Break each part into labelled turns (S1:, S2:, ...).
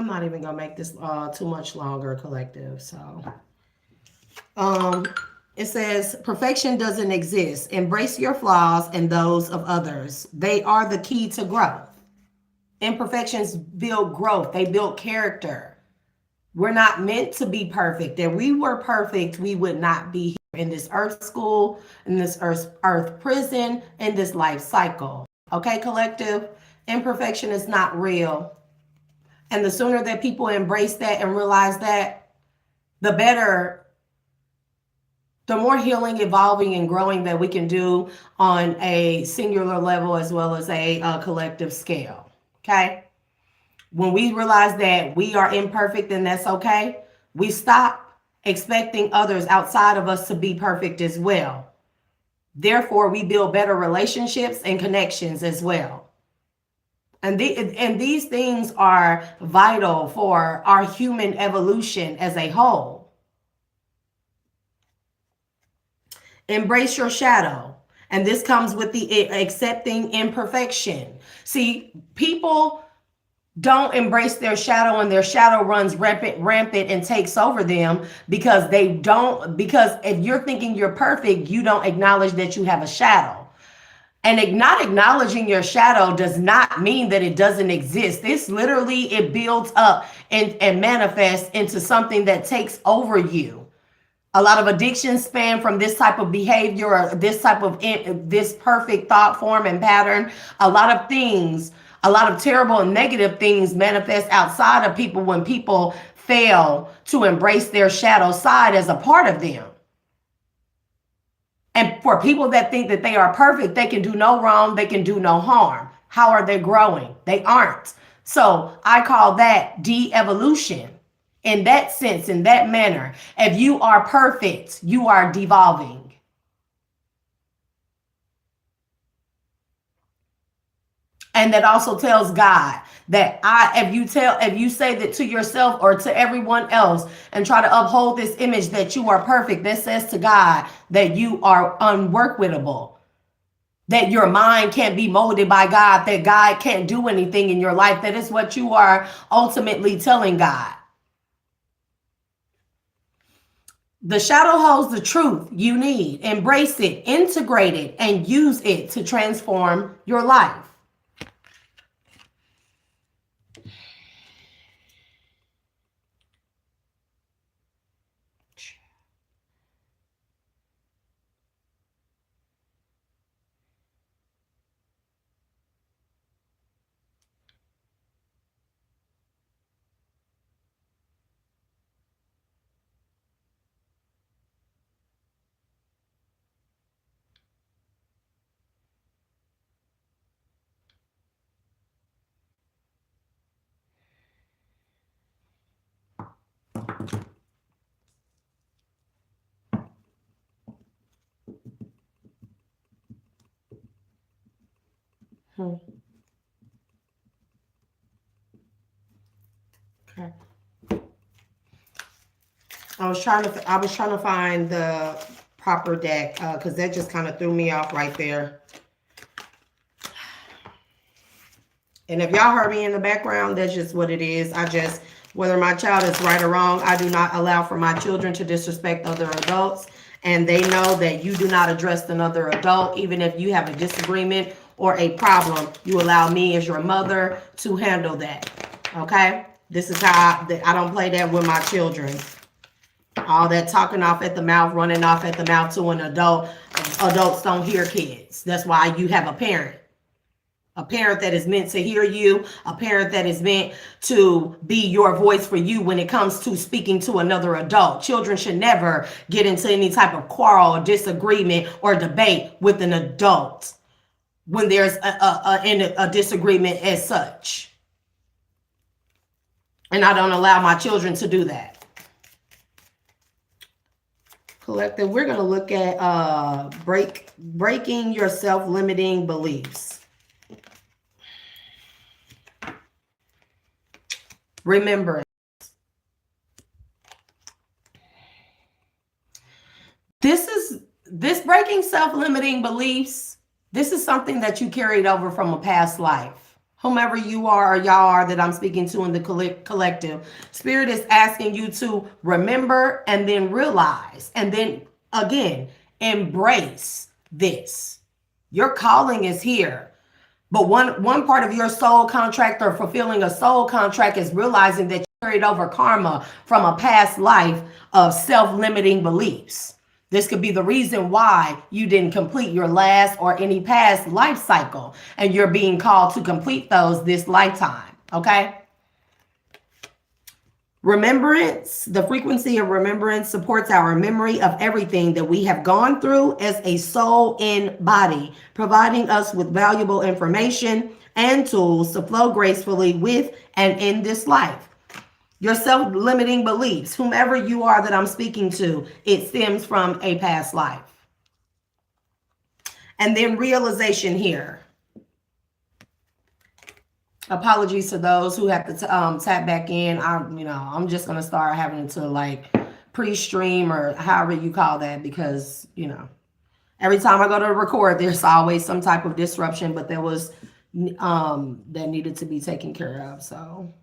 S1: I'm not even gonna make this too much longer, collective. So it says perfection doesn't exist. Embrace your flaws and those of others. They are the key to growth. Imperfections build growth. They build character. We're not meant to be perfect. If we were perfect, we would not be here in this earth school, in this earth prison, in this life cycle. Okay, collective? Imperfection is not real. And the sooner that people embrace that and realize that, the better, the more healing, evolving, and growing that we can do on a singular level as well as a collective scale. Okay? When we realize that we are imperfect and that's okay, we stop expecting others outside of us to be perfect as well. Therefore, we build better relationships and connections as well. And these things are vital for our human evolution as a whole. Embrace your shadow. And this comes with the accepting imperfection. See, people don't embrace their shadow, and their shadow runs rampant and takes over them because if you're thinking you're perfect, you don't acknowledge that you have a shadow. And not acknowledging your shadow does not mean that it doesn't exist. This literally, it builds up and manifests into something that takes over you. A lot of addictions span from this type of behavior, or this perfect thought form and pattern. A lot of things, a lot of terrible and negative things manifest outside of people when people fail to embrace their shadow side as a part of them. And for people that think that they are perfect, they can do no wrong, they can do no harm. How are they growing? They aren't. So I call that de-evolution. In that sense, in that manner, if you are perfect, you are devolving. And that also tells God that if you say that to yourself or to everyone else and try to uphold this image that you are perfect, that says to God that you are unworkable, that your mind can't be molded by God, that God can't do anything in your life. That is what you are ultimately telling God. The shadow holds the truth you need. Embrace it, integrate it, and use it to transform your life. Okay. I was trying to find the proper deck because that just kind of threw me off right there. And if y'all heard me in the background, that's just what it is. Whether my child is right or wrong, I do not allow for my children to disrespect other adults. And they know that you do not address another adult, even if you have a disagreement or a problem. You allow me as your mother to handle that. Okay? This is how I don't play that with my children. All that talking off at the mouth, running off at the mouth to an adult. Adults don't hear kids. That's why you have a parent. A parent that is meant to hear you, a parent that is meant to be your voice for you when it comes to speaking to another adult. Children should never get into any type of quarrel or disagreement or debate with an adult when there's a disagreement as such. And I don't allow my children to do that. Collective, we're going to look at breaking your self-limiting beliefs. Remembrance. This breaking self-limiting beliefs, this is something that you carried over from a past life. whomever you are or y'all are that I'm speaking to in the collective, Spirit is asking you to remember and then realize and then again embrace this. Your calling is here. But one part of your soul contract or fulfilling a soul contract is realizing that you carried over karma from a past life of self-limiting beliefs. This could be the reason why you didn't complete your last or any past life cycle, and you're being called to complete those this lifetime, okay? Remembrance, the frequency of remembrance supports our memory of everything that we have gone through as a soul in body, providing us with valuable information and tools to flow gracefully with and in this life. Your self-limiting beliefs, whomever you are that I'm speaking to, it stems from a past life. And then realization here. Apologies to those who have to tap back in. I'm just going to start having to like pre-stream or however you call that, because, every time I go to record, there's always some type of disruption, but there was that needed to be taken care of. So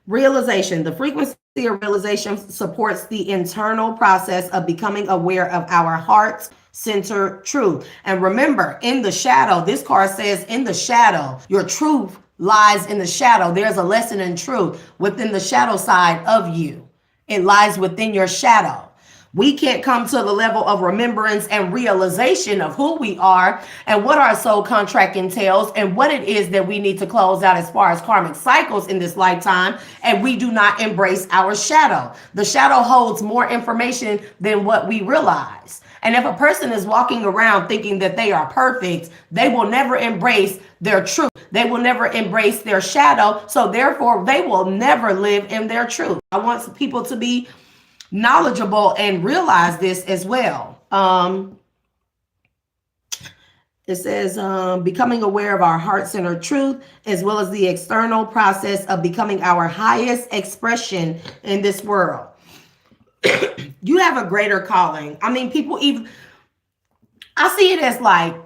S1: realization, the frequency of realization supports the internal process of becoming aware of our heart's center truth. And remember, in the shadow, this card says in the shadow, your truth lies in the shadow. There's a lesson in truth within the shadow side of you. It lies within your shadow. We can't come to the level of remembrance and realization of who we are and what our soul contract entails and what it is that we need to close out as far as karmic cycles in this lifetime, and we do not embrace our shadow. The shadow holds more information than what we realize. And if a person is walking around thinking that they are perfect, they will never embrace their truth. They will never embrace their shadow. So therefore, they will never live in their truth. I want people to be knowledgeable and realize this as well. It says becoming aware of our heart-centered truth, as well as the external process of becoming our highest expression in this world. You have a greater calling. I mean, I see it as like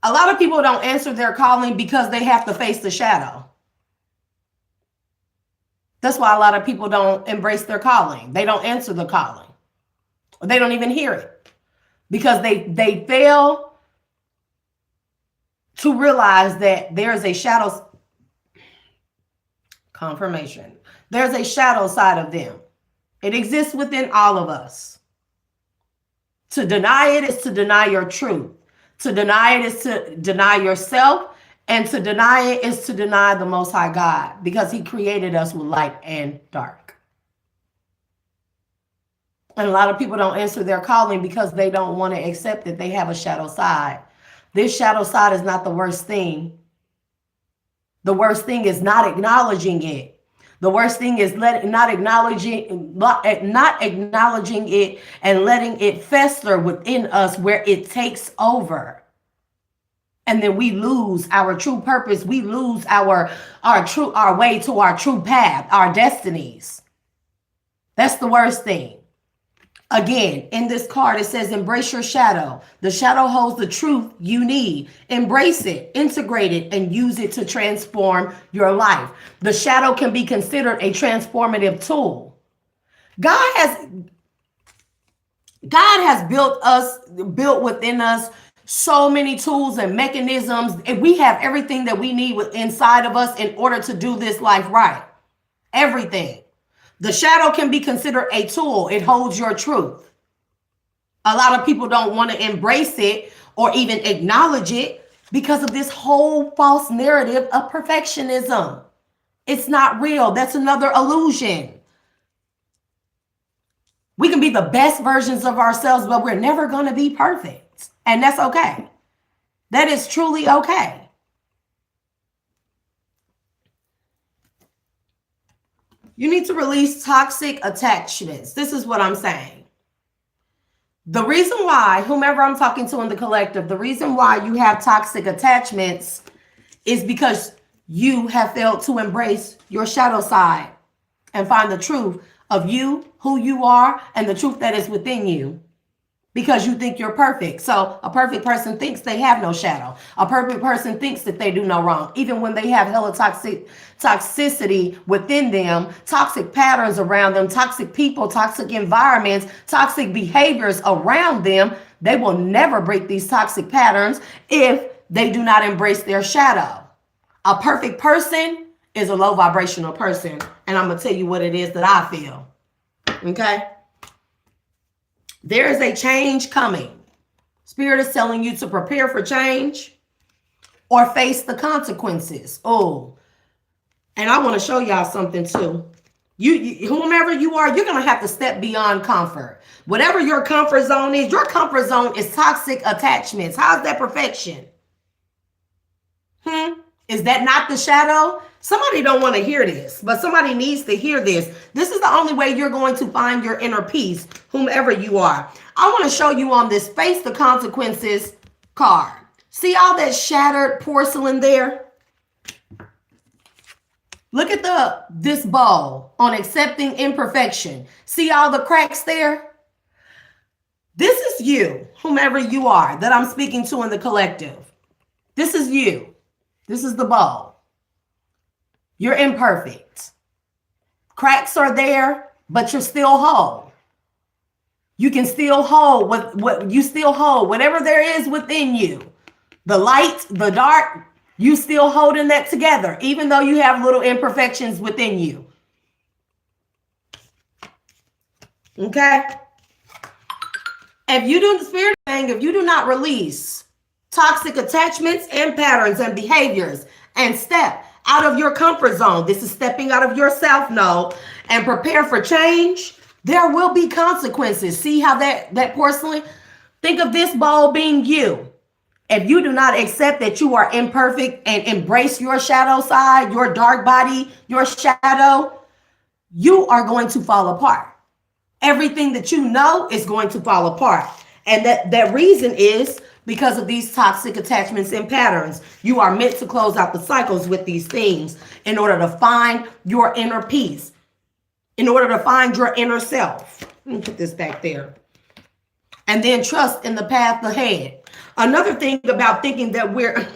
S1: a lot of people don't answer their calling because they have to face the shadow. That's why a lot of people don't embrace their calling. They don't answer the calling. They don't even hear it because they fail to realize that there's a shadow confirmation. There's a shadow side of them. It exists within all of us. To deny it is to deny your truth. To deny it is to deny yourself. And to deny it is to deny the Most High God, because he created us with light and dark. And a lot of people don't answer their calling because they don't want to accept that they have a shadow side. This shadow side is not the worst thing. The worst thing is not acknowledging it. The worst thing is not acknowledging it and letting it fester within us where it takes over. And then we lose our true purpose. We lose our way to our true path, our destinies. That's the worst thing. Again, in this card, it says, embrace your shadow. The shadow holds the truth you need. Embrace it, integrate it, and use it to transform your life. The shadow can be considered a transformative tool. God has built within us so many tools and mechanisms, and we have everything that we need inside of us in order to do this life right. Everything. The shadow can be considered a tool. It holds your truth. A lot of people don't want to embrace it or even acknowledge it because of this whole false narrative of perfectionism. It's not real. That's another illusion. We can be the best versions of ourselves, but we're never going to be perfect. And that's okay. That is truly okay. You need to release toxic attachments. This is what I'm saying. The reason why, whomever I'm talking to in the collective, the reason why you have toxic attachments is because you have failed to embrace your shadow side and find the truth of you, who you are, and the truth that is within you. because you think you're perfect. So a perfect person thinks they have no shadow. A perfect person thinks that they do no wrong, even when they have hella toxicity within them, toxic patterns around them, toxic people, toxic environments, toxic behaviors around them. They will never break these toxic patterns if they do not embrace their shadow. A perfect person is a low vibrational person. And I'm going to tell you what it is that I feel. Okay? There is a change coming. Spirit is telling you to prepare for change or face the consequences. Oh, and I want to show y'all something too. Whomever you are, you're going to have to step beyond comfort. Whatever your comfort zone is, your comfort zone is toxic attachments. How's that perfection? Is that not the shadow? Somebody don't want to hear this, but somebody needs to hear this. This is the only way you're going to find your inner peace, whomever you are. I want to show you on this face the consequences card. See all that shattered porcelain there? Look at this bowl on accepting imperfection. See all the cracks there? This is you, whomever you are that I'm speaking to in the collective. This is you. This is the bowl. You're imperfect. Cracks are there, but you're still whole. You can still hold what you still hold, whatever there is within you. The light, the dark, you still holding that together, even though you have little imperfections within you. Okay? If you do the spirit thing, if you do not release toxic attachments and patterns and behaviors and step out of your comfort zone, this is stepping out of your self node, and prepare for change, there will be consequences. See how that porcelain? Think of this bowl being you. If you do not accept that you are imperfect and embrace your shadow side, your dark body, your shadow, you are going to fall apart. Everything that you know is going to fall apart. And that reason is because of these toxic attachments and patterns. You are meant to close out the cycles with these things in order to find your inner peace, in order to find your inner self. Let me put this back there. And then trust in the path ahead. Another thing about thinking that we're,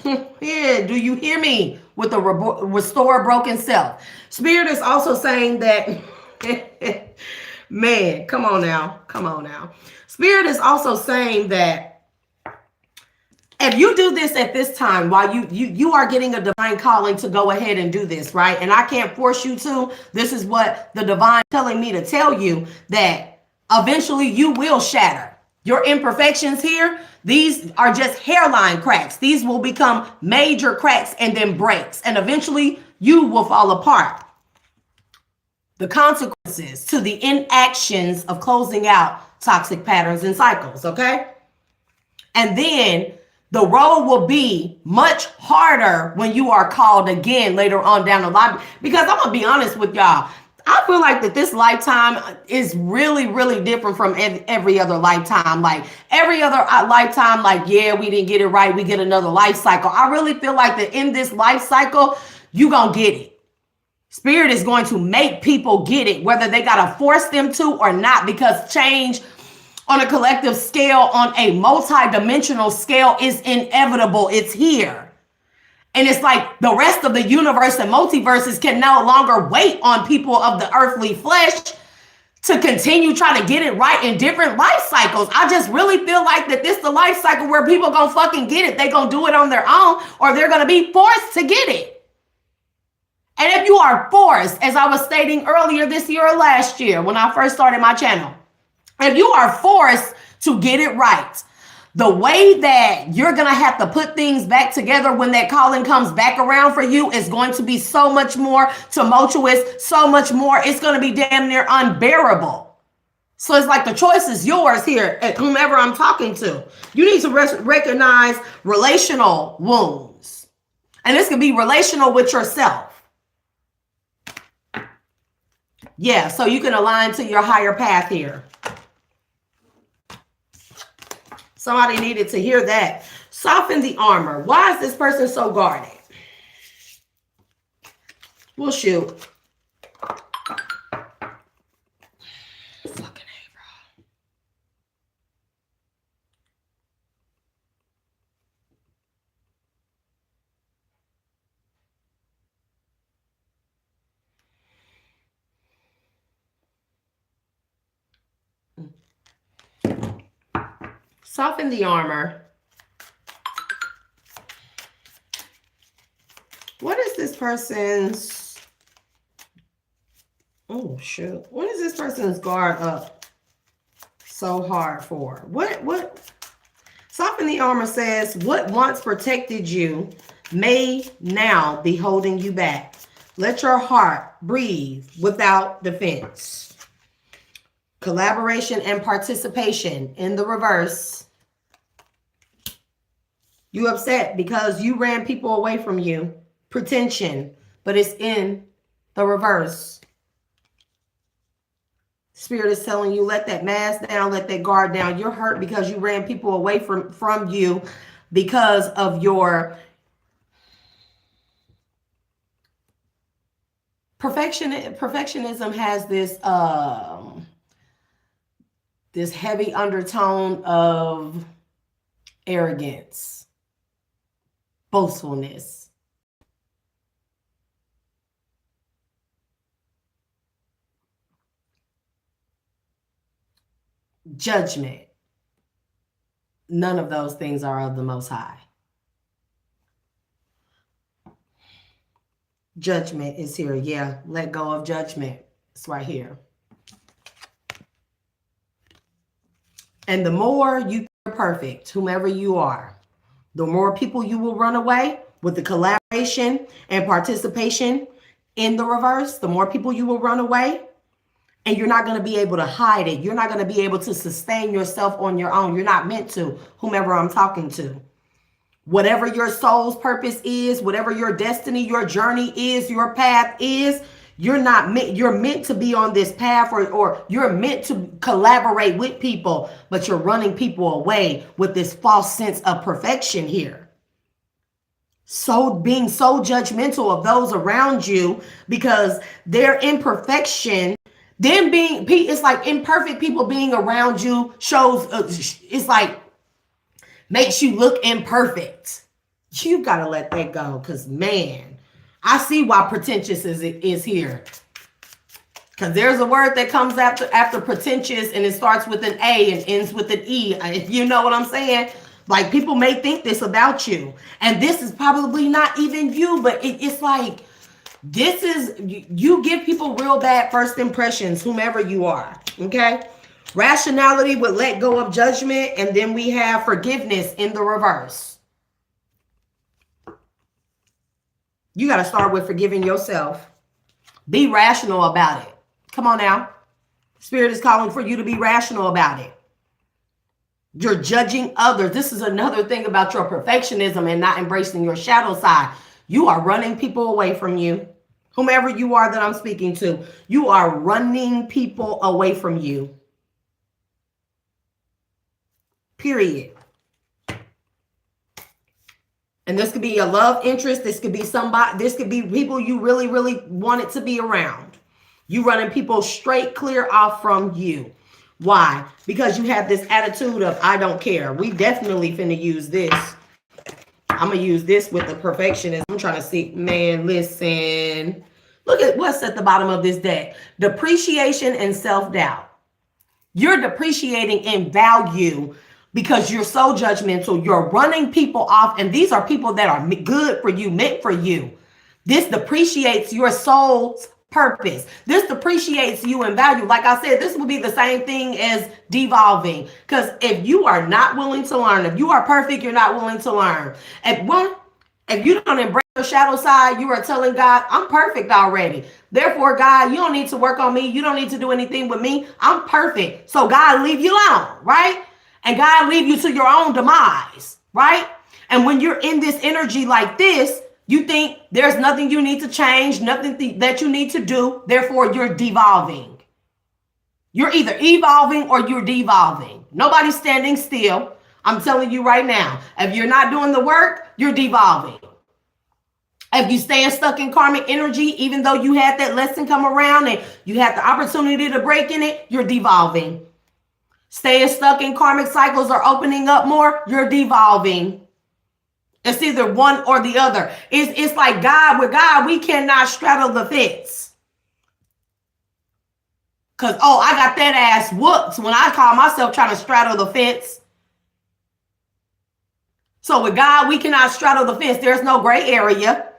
S1: yeah, do you hear me? With the restore broken self. Spirit is also saying that, man, come on now. Come on now. Spirit is also saying that if you do this at this time, while you are getting a divine calling to go ahead and do this, right? And I can't force you to. This is what the divine telling me to tell you, that eventually you will shatter. Your imperfections here, these are just hairline cracks. These will become major cracks and then breaks. And eventually you will fall apart. The consequences to the inactions of closing out toxic patterns and cycles, okay? And then the road will be much harder when you are called again later on down the line. Because I'm going to be honest with y'all. I feel like that this lifetime is really, really different from every other lifetime. Like every other lifetime, like, yeah, we didn't get it right. We get another life cycle. I really feel like that in this life cycle, you going to get it. Spirit is going to make people get it, whether they got to force them to or not, because change on a collective scale, on a multi-dimensional scale, is inevitable. It's here. And it's like the rest of the universe and multiverses can no longer wait on people of the earthly flesh to continue trying to get it right in different life cycles. I just really feel like that this is the life cycle where people gonna fucking get it. They gonna do it on their own, or they're gonna be forced to get it. And if you are forced, as I was stating earlier this year or last year when I first started my channel, if you are forced to get it right, the way that you're going to have to put things back together when that calling comes back around for you is going to be so much more tumultuous, so much more. It's going to be damn near unbearable. So it's like the choice is yours here, at whomever I'm talking to. You need to recognize relational wounds. And this could be relational with yourself. Yeah, so you can align to your higher path here. Somebody needed to hear that. Soften the armor. Why is this person so guarded? Well, shoot. Fucking A, bro. Soften the armor. What is this person's... Oh, shoot. What is this person's guard up so hard for? What? Soften the armor says, what once protected you may now be holding you back. Let your heart breathe without defense. Collaboration and participation in the reverse. You upset because you ran people away from you. Pretension, but it's in the reverse. Spirit is telling you, let that mask down, let that guard down. You're hurt because you ran people away from you because of your perfectionism has this this heavy undertone of arrogance, boastfulness. Judgment. None of those things are of the Most High. Judgment is here. Yeah, let go of judgment. It's right here. And the more you are perfect, whomever you are, the more people you will run away with the collaboration and participation in the reverse, the more people you will run away. And you're not going to be able to hide it. You're not going to be able to sustain yourself on your own. You're not meant to, whomever I'm talking to. Whatever your soul's purpose is, whatever your destiny, your journey is, your path is, you're meant to be on this path, or you're meant to collaborate with people, but you're running people away with this false sense of perfection here. So being so judgmental of those around you because their imperfection. Then it's like imperfect people being around you shows, it's like, makes you look imperfect. You got to let that go because, man, I see why pretentious is here. Because there's a word that comes after pretentious and it starts with an A and ends with an E. You know what I'm saying? Like, people may think this about you. And this is probably not even you, but it's like, this is, you give people real bad first impressions, whomever you are, okay? Rationality would let go of judgment, and then we have forgiveness in the reverse. You got to start with forgiving yourself. Be rational about it. Come on now. Spirit is calling for you to be rational about it. You're judging others. This is another thing about your perfectionism and not embracing your shadow side. You are running people away from you. Whomever you are that I'm speaking to, you are running people away from you. Period. And this could be a love interest. This could be somebody. This could be people you really, really wanted to be around. You running people straight clear off from you. Why? Because you have this attitude of, I don't care. We definitely finna use this. I'm going to use this with the perfectionism. I'm trying to see, man, listen. Look at what's at the bottom of this deck. Depreciation and self-doubt. You're depreciating in value because you're so judgmental. You're running people off, and these are people that are good for you, meant for you. This depreciates your soul's purpose. This depreciates you in value. Like I said, this would be the same thing as devolving. Because if you are not willing to learn, if you are perfect, you're not willing to learn. If you don't embrace your shadow side, you are telling God, I'm perfect already. Therefore, God, you don't need to work on me. You don't need to do anything with me. I'm perfect. So God, leave you alone, right? And God, leave you to your own demise, right? And when you're in this energy like this, you think there's nothing you need to change, nothing that you need to do. Therefore, you're devolving. You're either evolving or you're devolving. Nobody's standing still. I'm telling you right now, if you're not doing the work, you're devolving. If you staying stuck in karmic energy, even though you had that lesson come around and you had the opportunity to break in it, you're devolving. Staying stuck in karmic cycles or opening up more, you're devolving. It's either one or the other. It's like God, with God, we cannot straddle the fence. Because, I got that ass whooped when I call myself trying to straddle the fence. So with God, we cannot straddle the fence. There's no gray area.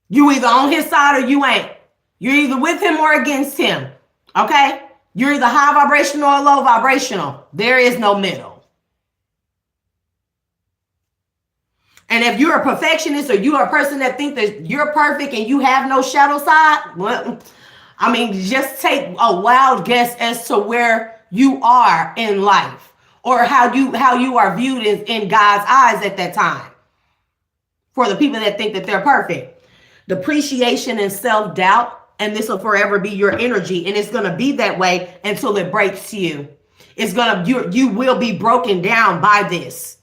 S1: You either on his side or you ain't. You're either with him or against him. Okay? You're either high vibrational or low vibrational. There is no middle. And if you're a perfectionist or you're a person that thinks that you're perfect and you have no shadow side, well, I mean, just take a wild guess as to where you are in life or how you are viewed in God's eyes at that time. For the people that think that they're perfect. Depreciation and self-doubt, and this will forever be your energy, and it's going to be that way until it breaks you. It's going to, you will be broken down by this.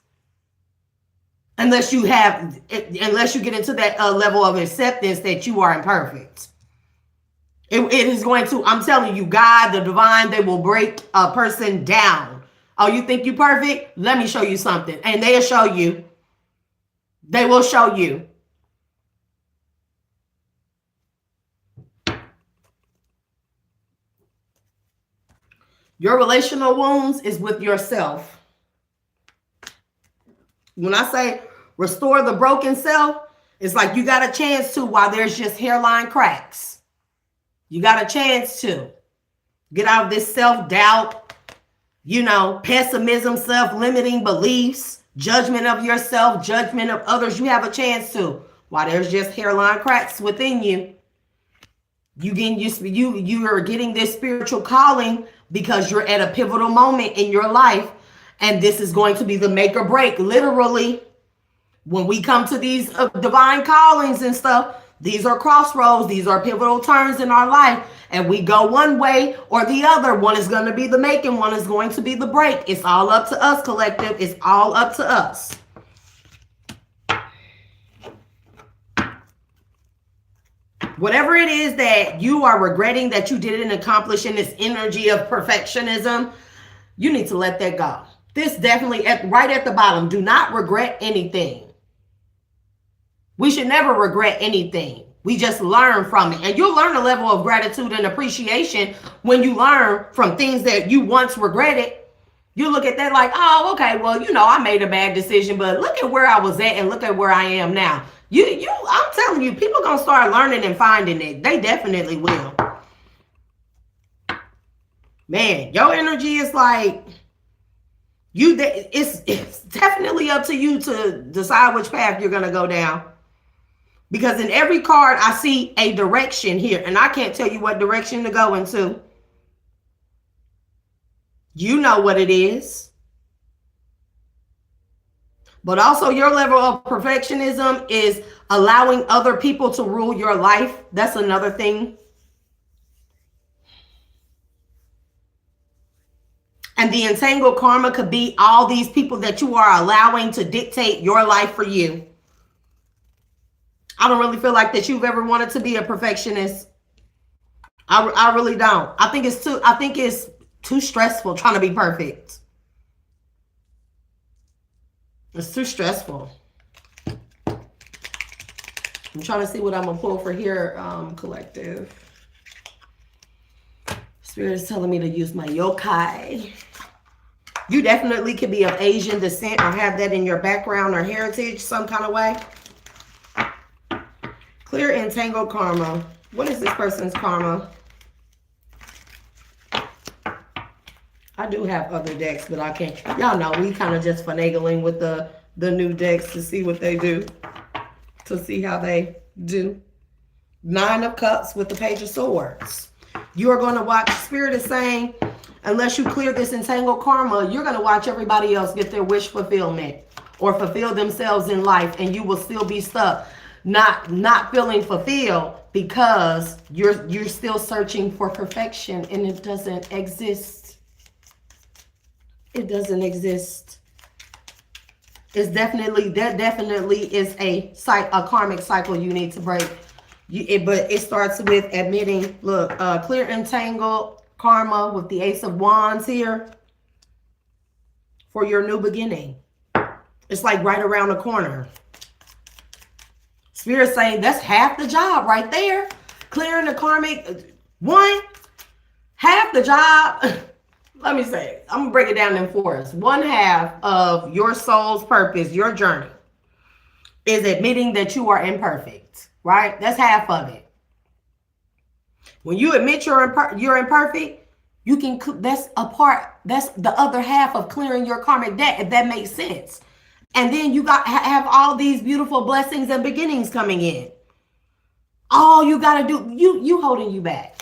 S1: Unless you get into that level of acceptance that you are imperfect. It is going to, I'm telling you, God, the divine, they will break a person down. Oh, you think you're perfect? Let me show you something. And they'll show you. They will show you. Your relational wounds is with yourself. When I say restore the broken self, it's like you got a chance to while there's just hairline cracks. You got a chance to get out of this self-doubt, pessimism, self-limiting beliefs, judgment of yourself, judgment of others. You have a chance to while there's just hairline cracks within you. You are getting this spiritual calling because you're at a pivotal moment in your life. And this is going to be the make or break, literally. When we come to these divine callings and stuff, these are crossroads. These are pivotal turns in our life. And we go one way or the other. One is going to be the make and one is going to be the break. It's all up to us, collective. It's all up to us. Whatever it is that you are regretting that you didn't accomplish in this energy of perfectionism, you need to let that go. This definitely right at the bottom. Do not regret anything. We should never regret anything. We just learn from it. And you'll learn a level of gratitude and appreciation when you learn from things that you once regretted. You look at that like, oh, okay, well, I made a bad decision, but look at where I was at and look at where I am now. I'm telling you, people gonna start learning and finding it. They definitely will. Man, your energy is like, it's definitely up to you to decide which path you're gonna go down. Because in every card, I see a direction here, and I can't tell you what direction to go into. You know what it is. But also your level of perfectionism is allowing other people to rule your life. That's another thing. And the entangled karma could be all these people that you are allowing to dictate your life for you. I don't really feel like that you've ever wanted to be a perfectionist. I really don't. I think it's too stressful trying to be perfect. It's too stressful. I'm trying to see what I'm going to pull for here, collective. Spirit is telling me to use my yokai. You definitely could be of Asian descent or have that in your background or heritage some kind of way. Clear entangled karma. What is this person's karma? I do have other decks, but I can't. Y'all know we kind of just finagling with the new decks to see what they do. To see how they do. 9 of Cups with the Page of Swords. You are going to watch, Spirit is saying, unless you clear this entangled karma, you're going to watch everybody else get their wish fulfillment or fulfill themselves in life, and you will still be stuck, not feeling fulfilled because you're still searching for perfection, and it doesn't exist. It doesn't exist. That definitely is a karmic cycle you need to break. But it starts with admitting, look, clear entangled karma with the Ace of Wands here for your new beginning. It's like right around the corner. Spirit saying that's half the job right there. Clearing the karmic one, half the job. let me say, I'm gonna break it down in fours. One half of your soul's purpose, your journey, is admitting that you are imperfect, right? That's half of it. When you admit you're imperfect, you can, that's a part, that's the other half of clearing your karmic debt, if that makes sense. And then you got have all these beautiful blessings and beginnings coming in. All you got to do, you holding you back.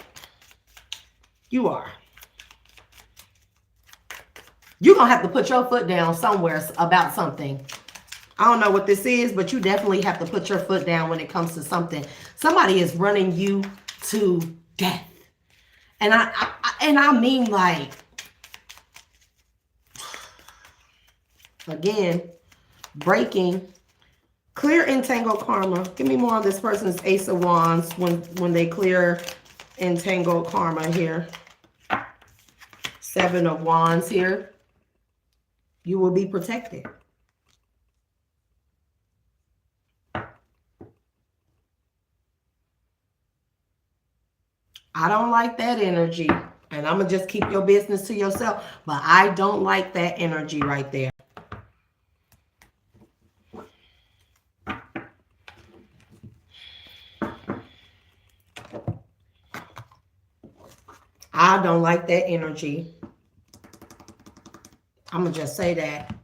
S1: You are. You're going to have to put your foot down somewhere about something. I don't know what this is, but you definitely have to put your foot down when it comes to something. Somebody is running you to death. And I mean, like, again, breaking, clear entangled karma. Give me more on this person's Ace of Wands when they clear entangled karma here. Seven of Wands here. You will be protected. I don't like that energy. And I'm going to just keep your business to yourself. But I don't like that energy right there. I don't like that energy. I'm going to just say that.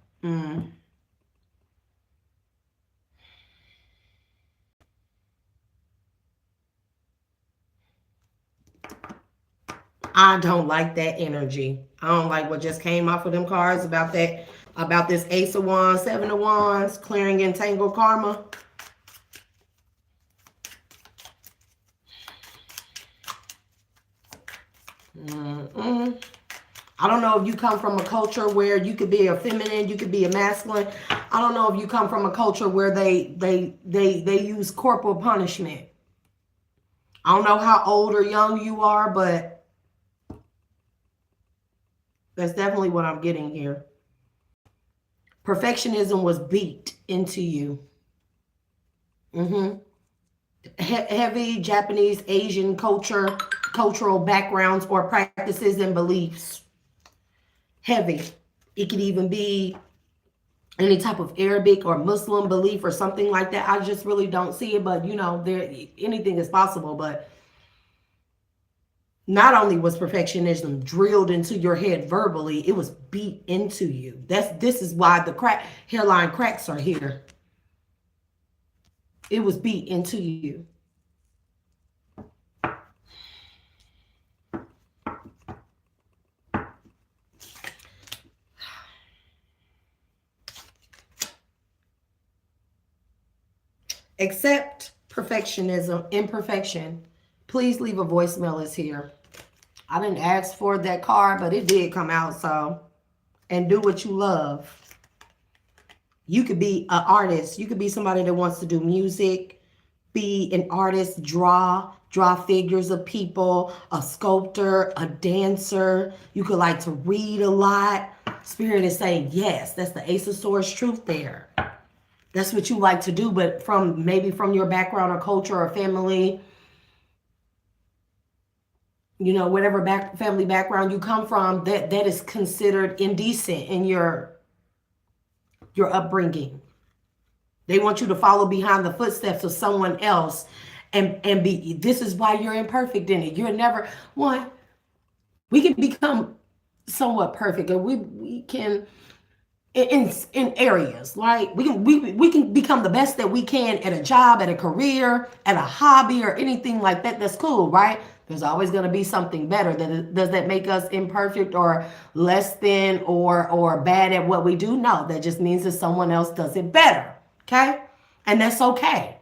S1: I don't like that energy. I don't like what just came off of them cards about that, about this Ace of Wands, Seven of Wands, clearing entangled karma. I don't know if you come from a culture where you could be a feminine, you could be a masculine. I don't know if you come from a culture where they use corporal punishment. I don't know how old or young you are, but that's definitely what I'm getting here. Perfectionism was beat into you. Heavy Japanese, Asian cultural backgrounds or practices and beliefs. Heavy. It could even be any type of Arabic or Muslim belief or something like that. I just really don't see it, but you know, anything is possible. But not only was perfectionism drilled into your head verbally, it was beat into you. This is why the hairline cracks are here. It was beat into you. Accept perfectionism, imperfection. Please leave a voicemail is here. I didn't ask for that card, but it did come out, so. And do what you love. You could be an artist. You could be somebody that wants to do music, be an artist, draw figures of people, a sculptor, a dancer. You could like to read a lot. Spirit is saying, yes, that's the Ace of Swords truth there. That's what you like to do, but maybe from your background or culture or family, you know, whatever family background you come from, that is considered indecent in your upbringing. They want you to follow behind the footsteps of someone else and be, this is why you're imperfect in it. You're never one. We can become somewhat perfect, and we can in areas, right? We can become the best that we can at a job, at a career, at a hobby, or anything like that. That's cool, right? There's always going to be something better. Does that make us imperfect or less than or bad at what we do? No, that just means that someone else does it better. Okay, and that's okay.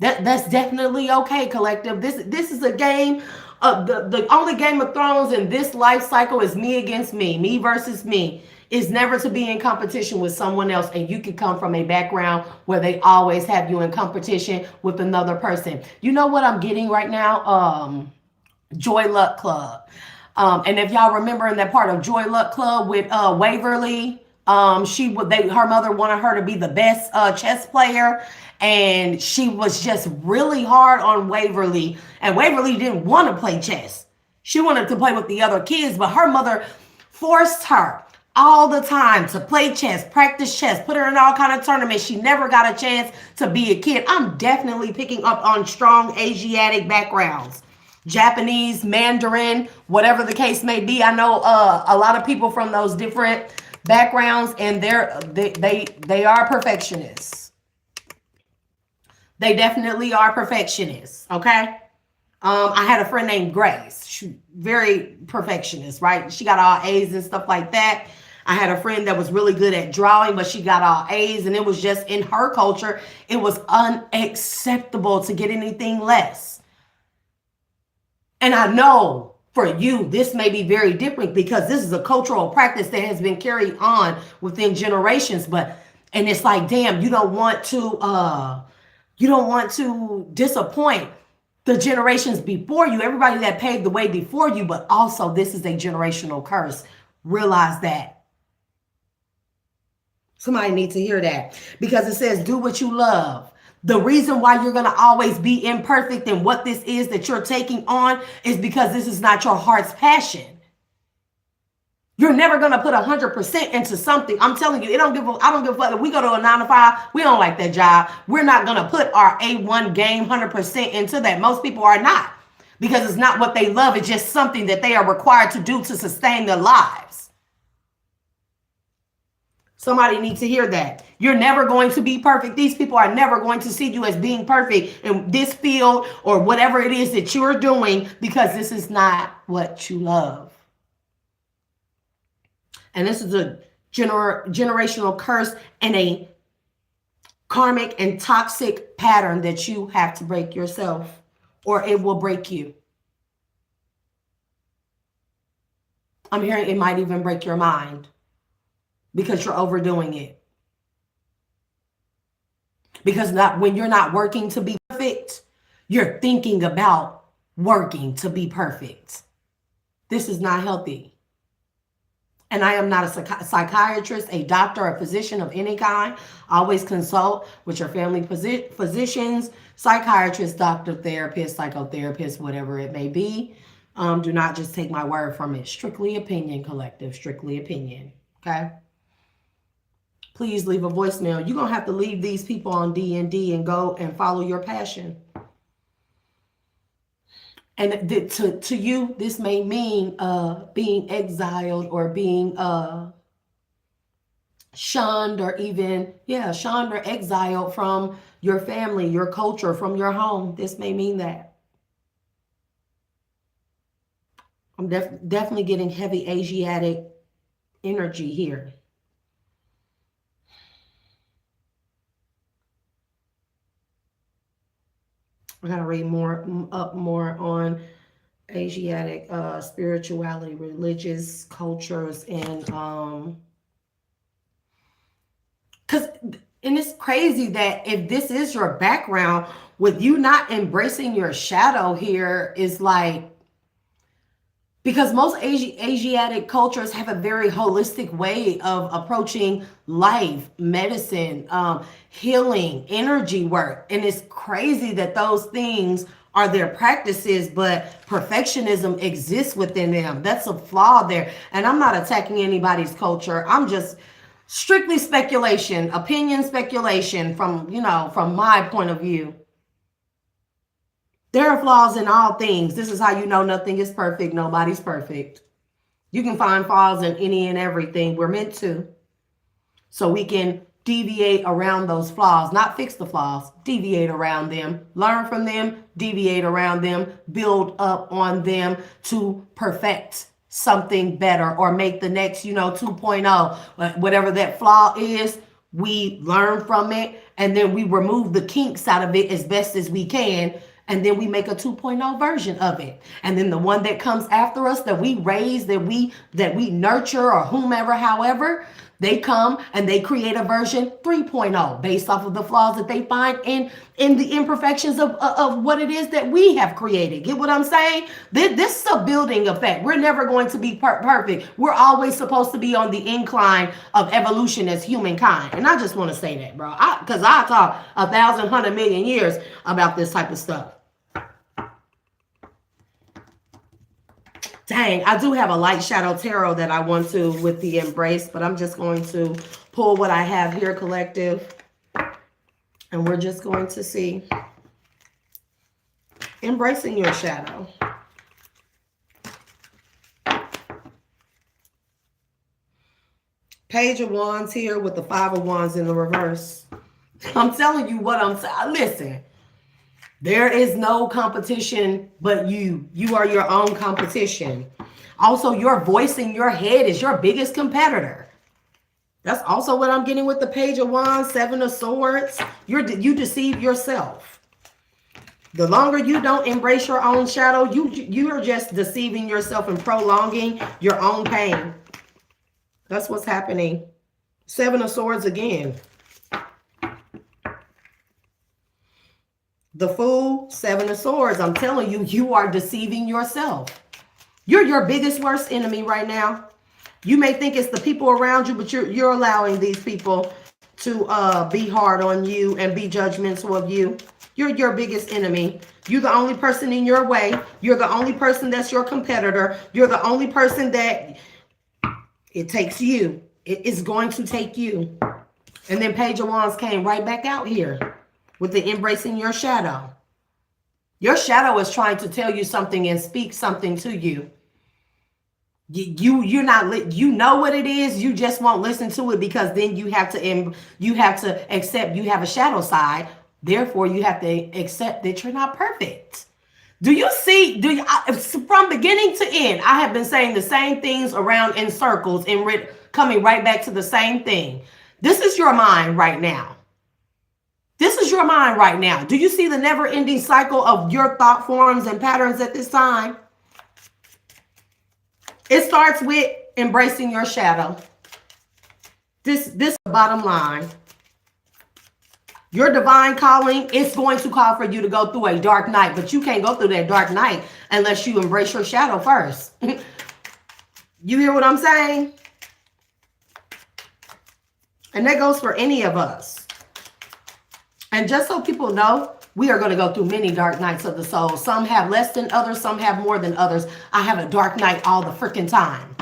S1: That's definitely okay, collective. This is a game. The only Game of Thrones in this life cycle is me against me versus me. Is never to be in competition with someone else, and you can come from a background where they always have you in competition with another person. You know what I'm getting right now? Joy Luck Club. And if y'all remember in that part of Joy Luck Club with Waverly, her mother wanted her to be the best chess player, and she was just really hard on Waverly, and Waverly didn't want to play chess. She wanted to play with the other kids, but her mother forced her all the time to play chess, practice chess, put her in all kind of tournaments. She never got a chance to be a kid. I'm definitely picking up on strong Asiatic backgrounds. Japanese, Mandarin, whatever the case may be. I know a lot of people from those different backgrounds, and they are perfectionists. They definitely are perfectionists. Okay. I had a friend named Grace. She very perfectionist, right? She got all A's and stuff like that. I had a friend that was really good at drawing, but she got all A's, and it was just in her culture, it was unacceptable to get anything less. And I know for you, this may be very different because this is a cultural practice that has been carried on within generations. And it's like, damn, you don't want to disappoint the generations before you, everybody that paved the way before you, but also this is a generational curse. Realize that. Somebody needs to hear that, because it says, do what you love. The reason why you're going to always be imperfect in what this is that you're taking on is because this is not your heart's passion. You're never going to put 100% into something. I'm telling you, I don't give a fuck. If we go to a 9 to 5, we don't like that job. We're not going to put our A1 game 100% into that. Most people are not, because it's not what they love. It's just something that they are required to do to sustain their lives. Somebody needs to hear that. You're never going to be perfect. These people are never going to see you as being perfect in this field or whatever it is that you're doing, because this is not what you love. And this is a generational curse and a karmic and toxic pattern that you have to break yourself, or it will break you. I'm hearing it might even break your mind, because you're overdoing it. Because when you're not working to be perfect, you're thinking about working to be perfect. This is not healthy. And I am not a psychiatrist, a doctor, a physician of any kind. Always consult with your family physicians, psychiatrists, doctor, therapist, psychotherapist, whatever it may be. Do not just take my word from it. Strictly opinion, collective. Strictly opinion. Okay? Please leave a voicemail. You're going to have to leave these people on D&D and go and follow your passion. And to you, this may mean being exiled or being shunned, or even, shunned or exiled from your family, your culture, from your home. This may mean that. I'm definitely getting heavy Asiatic energy here. I gotta read more on Asiatic spirituality, religious cultures, and it's crazy that if this is your background, with you not embracing your shadow here, is like, because most Asiatic cultures have a very holistic way of approaching life, medicine, healing, energy work. And it's crazy that those things are their practices, but perfectionism exists within them. That's a flaw there. And I'm not attacking anybody's culture. I'm just strictly speculation, opinion speculation from my point of view. There are flaws in all things. This is how you know nothing is perfect. Nobody's perfect. You can find flaws in any and everything. We're meant to. So we can deviate around those flaws, not fix the flaws, deviate around them, learn from them, deviate around them, build up on them to perfect something better, or make the next, 2.0, whatever that flaw is. We learn from it, and then we remove the kinks out of it as best as we can. And then we make a 2.0 version of it. And then the one that comes after us, that we raise, that we nurture, or whomever, however, they come and they create a version 3.0 based off of the flaws that they find in the imperfections of what it is that we have created. Get what I'm saying? This is a building effect. We're never going to be perfect. We're always supposed to be on the incline of evolution as humankind. And I just want to say that, bro, because I talk 1,000, 100 million years about this type of stuff. Dang, I do have a light shadow tarot that I want to with the embrace, but I'm just going to pull what I have here, collective. And we're just going to see. Embracing your shadow. Page of Wands here with the Five of Wands in the reverse. I'm telling you what I'm saying. Listen, there is no competition but you. You are your own competition. Also, your voice in your head is your biggest competitor. That's also what I'm getting with the Page of Wands, Seven of Swords. You deceive yourself. The longer you don't embrace your own shadow, you are just deceiving yourself and prolonging your own pain. That's what's happening. Seven of Swords again. The Fool, Seven of Swords. I'm telling you, you are deceiving yourself. You're your biggest worst enemy right now. You may think it's the people around you, but you're allowing these people to be hard on you and be judgmental of you. You're your biggest enemy. You're the only person in your way. You're the only person that's your competitor. You're the only person that it takes you. It is going to take you. And then Page of Wands came right back out here with the embracing your shadow. Your shadow is trying to tell you something and speak something to you. You're not, you know what it is, you just won't listen to it, because then you have to accept you have a shadow side. Therefore, you have to accept that you're not perfect. Do you see? From beginning to end, I have been saying the same things around in circles and coming right back to the same thing. This is your mind right now. This is your mind right now. Do you see the never-ending cycle of your thought forms and patterns at this time? It starts with embracing your shadow. This bottom line. Your divine calling is going to call for you to go through a dark night, but you can't go through that dark night unless you embrace your shadow first. You hear what I'm saying? And that goes for any of us. And just so people know, we are going to go through many dark nights of the soul. Some have less than others. Some have more than others. I have a dark night all the freaking time.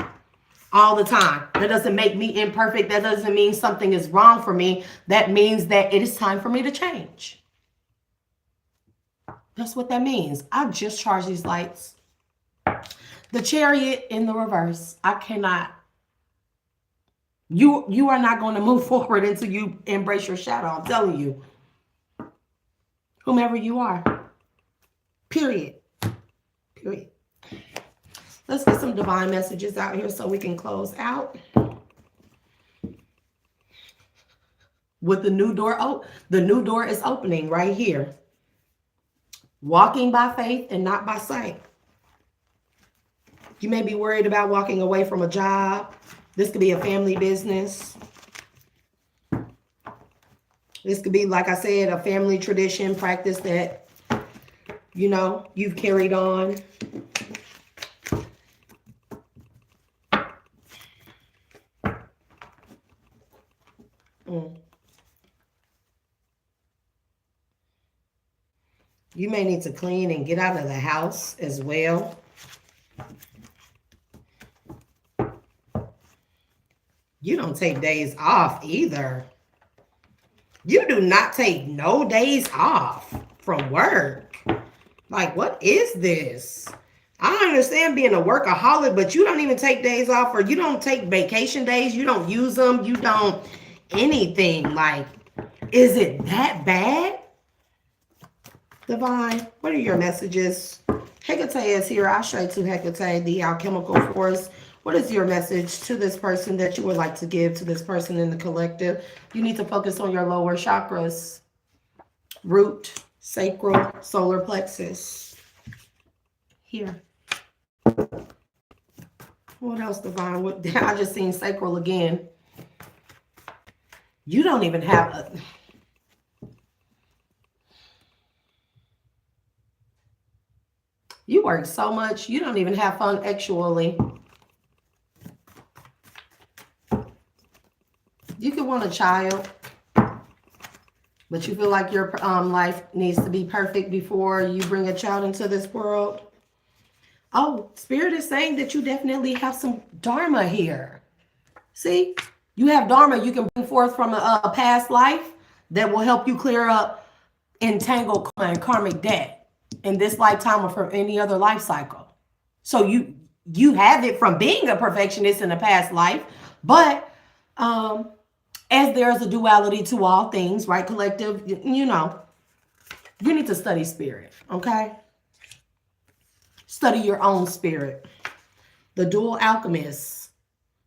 S1: All the time. That doesn't make me imperfect. That doesn't mean something is wrong for me. That means that it is time for me to change. That's what that means. I just charged these lights. The Chariot in the reverse. I cannot. You are not going to move forward until you embrace your shadow. I'm telling you. Whomever you are. Period. Period. Let's get some divine messages out here so we can close out. With the new door, the new door is opening right here. Walking by faith and not by sight. You may be worried about walking away from a job. This could be a family business. This could be, like I said, a family tradition, practice that, you know, you've carried on. You may need to clean and get out of the house as well. You don't take days off either. You do not take no days off from work. Like, what is this? I understand being a workaholic, but you don't even take days off, or you don't take vacation days. You don't use them. You don't anything. Like, is it that bad? Divine, what are your messages? Hecate is here. I'll show you to Hecate, the alchemical force. What is your message to this person that you would like to give to this person in the collective? You need to focus on your lower chakras. Root, sacral, solar plexus. Here. What else, Divine? I just seen sacral again. You don't even have a... You work so much, you don't even have fun actually. You could want a child, but you feel like your life needs to be perfect before you bring a child into this world. Oh, Spirit is saying that you definitely have some Dharma here. See, you have Dharma you can bring forth from a past life that will help you clear up entangled and karmic debt in this lifetime or from any other life cycle. So you have it from being a perfectionist in a past life, but as there's a duality to all things, right? Collective, you need to study spirit, okay? Study your own spirit. The dual alchemist,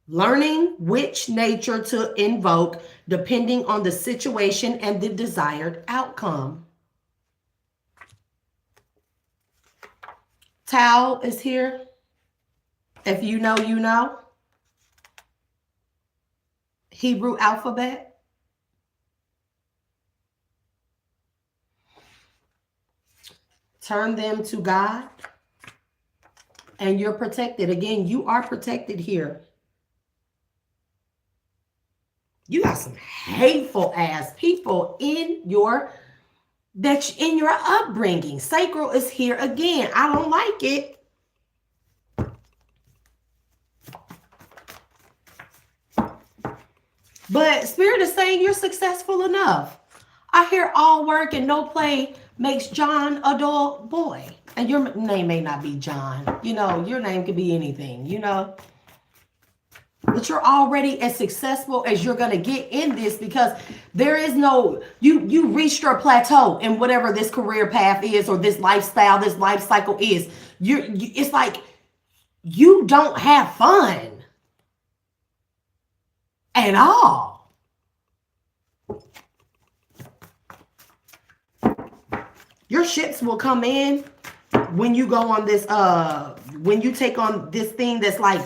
S1: learning which nature to invoke depending on the situation and the desired outcome. Tao is here. If you know, you know. Hebrew alphabet. Turn them to God. And you're protected. Again, you are protected here. You got some hateful ass people in your upbringing. Sacral is here again. I don't like it. But Spirit is saying you're successful enough. I hear all work and no play makes John a dull boy. And your name may not be John. Your name could be anything, But you're already as successful as you're going to get in this, because there is no, you reached your plateau in whatever this career path is, or this lifestyle, this life cycle is. It's like you don't have fun at all. Your ships will come in when you go on this, when you take on this thing that's like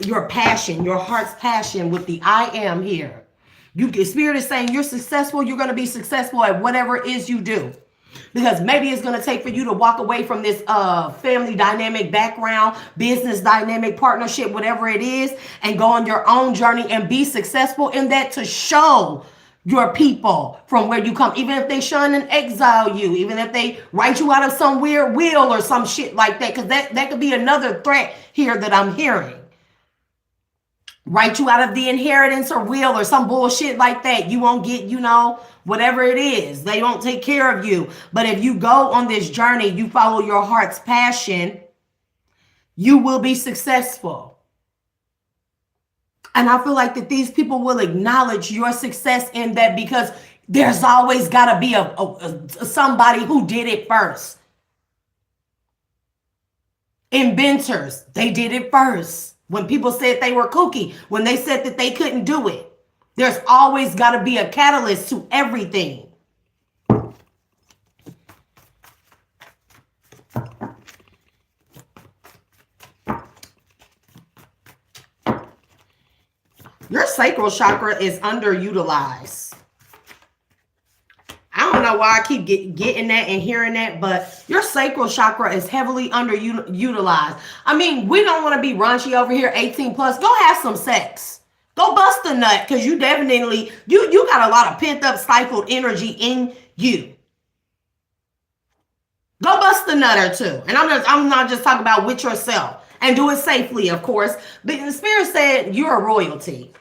S1: your passion, your heart's passion with the I am here. Spirit is saying you're successful. You're going to be successful at whatever it is you do. Because maybe it's going to take for you to walk away from this family dynamic background, business dynamic partnership, whatever it is, and go on your own journey and be successful in that, to show your people from where you come, even if they shun and exile you, even if they write you out of some weird will or some shit like that, because that could be another threat here that I'm hearing. Write you out of the inheritance or will or some bullshit like that. You won't get, whatever it is. They won't take care of you. But if you go on this journey, you follow your heart's passion, you will be successful. And I feel like that these people will acknowledge your success in that, because there's always got to be somebody who did it first. Inventors, they did it first. When people said they were kooky, when they said that they couldn't do it, there's always got to be a catalyst to everything. Your sacral chakra is underutilized. I don't know why I keep getting that and hearing that, but your sacral chakra is heavily underutilized. I mean, we don't want to be raunchy over here, 18 plus. Go have some sex. Go bust a nut, because you definitely, you got a lot of pent up, stifled energy in you. Go bust a nut or two. And I'm not just talking about with yourself. And do it safely, of course. But the Spirit said you're a royalty.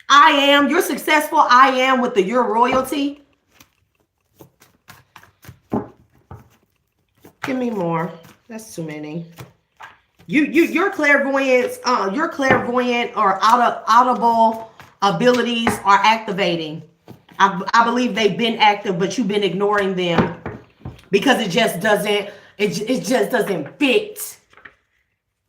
S1: You're successful. I am with your royalty. Give me more. That's too many. Your clairvoyance, your clairvoyant or audible abilities are activating. I believe they've been active, but you've been ignoring them because it just doesn't fit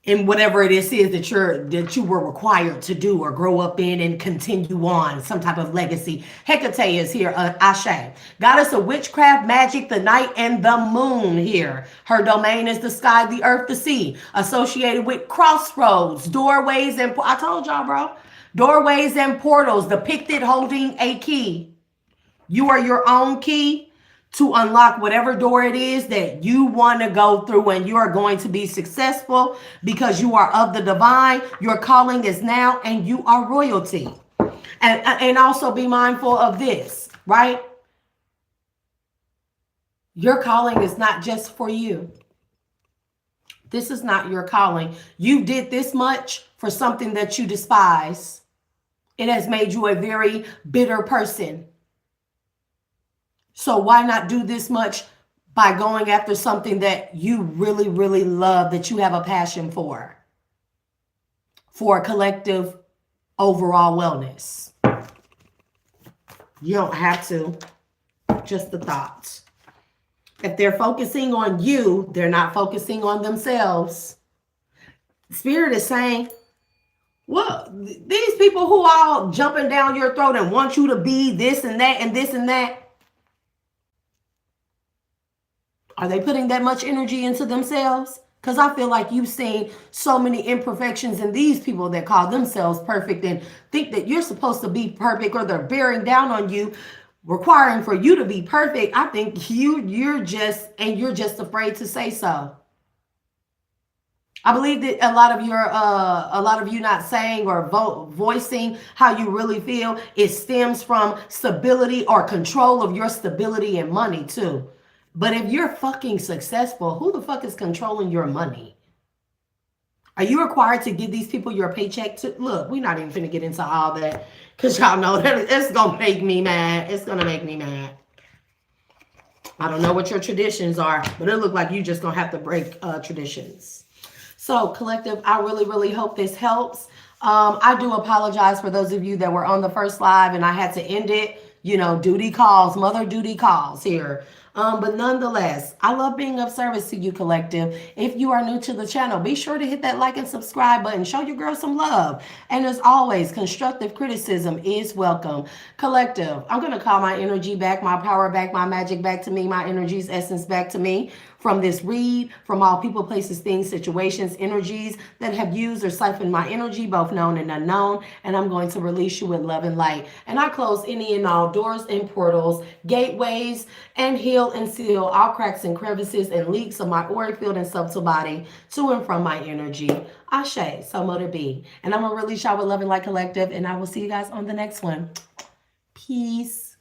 S1: in whatever it is that you were required to do or grow up in and continue on some type of legacy. Hecate is here, Ashe, goddess of witchcraft, magic, the night, and the moon here. Her domain is the sky, the earth, the sea, associated with crossroads, doorways, and I told y'all, bro, doorways and portals, depicted holding a key. You are your own key to unlock whatever door it is that you want to go through, and you are going to be successful because you are of the divine. Your calling is now, and you are royalty. And also be mindful of this, right? Your calling is not just for you. This is not your calling. You did this much for something that you despise. It has made you a very bitter person. So why not do this much by going after something that you really, really love, that you have a passion for collective overall wellness? You don't have to. Just the thoughts. If they're focusing on you, they're not focusing on themselves. Spirit is saying, well, these people who are all jumping down your throat and want you to be this and that and this and that, are they putting that much energy into themselves? Because I feel like you've seen so many imperfections in these people that call themselves perfect and think that you're supposed to be perfect, or they're bearing down on you, requiring for you to be perfect. I think you're just afraid to say so. I believe that a lot of you not saying or voicing how you really feel, it stems from stability or control of your stability and money too. But if you're fucking successful, who the fuck is controlling your money? Are you required to give these people your paycheck to? Look, we're not even finna get into all that, because y'all know that it's gonna make me mad. It's gonna make me mad. I don't know what your traditions are, but it look like you just gonna have to break traditions. So collective, I really, really hope this helps. I do apologize for those of you that were on the first live and I had to end it. You know, duty calls, mother duty calls here. But nonetheless, I love being of service to you, collective. If you are new to the channel, be sure to hit that like and subscribe button. Show your girl some love. And as always, constructive criticism is welcome. Collective, I'm going to call my energy back, my power back, my magic back to me, my energy's essence back to me from this read, from all people, places, things, situations, energies that have used or siphoned my energy, both known and unknown. And I'm going to release you with love and light. And I close any and all doors and portals, gateways, and heal and seal all cracks and crevices and leaks of my auric field and subtle body to and from my energy. Ashe, so motor be. And I'm going to release y'all with love and light, collective. And I will see you guys on the next one. Peace.